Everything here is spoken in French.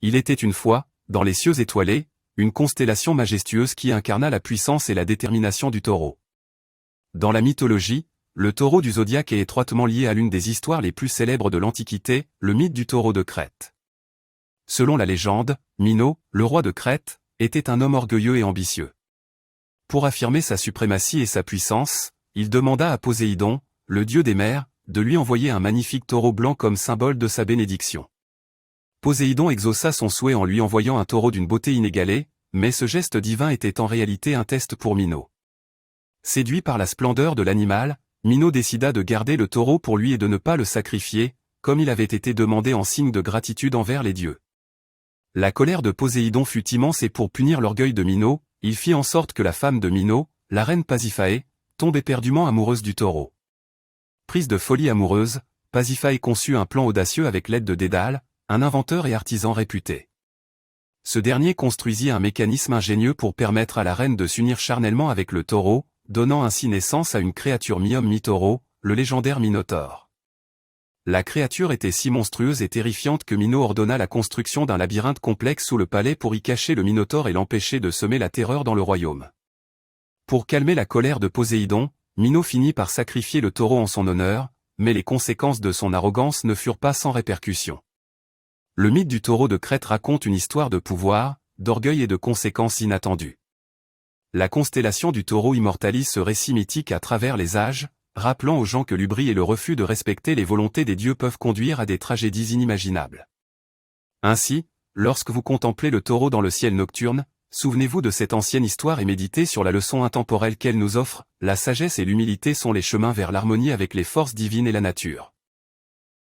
Il était une fois, dans les cieux étoilés, une constellation majestueuse qui incarna la puissance et la détermination du taureau. Dans la mythologie, le taureau du zodiaque est étroitement lié à l'une des histoires les plus célèbres de l'Antiquité, le mythe du taureau de Crète. Selon la légende, Minos, le roi de Crète, était un homme orgueilleux et ambitieux. Pour affirmer sa suprématie et sa puissance, il demanda à Poséidon, le dieu des mers, de lui envoyer un magnifique taureau blanc comme symbole de sa bénédiction. Poséidon exauça son souhait en lui envoyant un taureau d'une beauté inégalée, mais ce geste divin était en réalité un test pour Minos. Séduit par la splendeur de l'animal, Minos décida de garder le taureau pour lui et de ne pas le sacrifier, comme il avait été demandé en signe de gratitude envers les dieux. La colère de Poséidon fut immense et pour punir l'orgueil de Minos, il fit en sorte que la femme de Minos, la reine Pasiphae, tombe éperdument amoureuse du taureau. Prise de folie amoureuse, Pasiphae conçut un plan audacieux avec l'aide de Dédale, un inventeur et artisan réputé. Ce dernier construisit un mécanisme ingénieux pour permettre à la reine de s'unir charnellement avec le taureau, donnant ainsi naissance à une créature mi-homme mi-taureau, le légendaire Minotaure. La créature était si monstrueuse et terrifiante que Minos ordonna la construction d'un labyrinthe complexe sous le palais pour y cacher le Minotaure et l'empêcher de semer la terreur dans le royaume. Pour calmer la colère de Poséidon, Minos finit par sacrifier le taureau en son honneur, mais les conséquences de son arrogance ne furent pas sans répercussions. Le mythe du taureau de Crète raconte une histoire de pouvoir, d'orgueil et de conséquences inattendues. La constellation du taureau immortalise ce récit mythique à travers les âges, rappelant aux gens que l'hubris et le refus de respecter les volontés des dieux peuvent conduire à des tragédies inimaginables. Ainsi, lorsque vous contemplez le taureau dans le ciel nocturne, souvenez-vous de cette ancienne histoire et méditez sur la leçon intemporelle qu'elle nous offre, la sagesse et l'humilité sont les chemins vers l'harmonie avec les forces divines et la nature.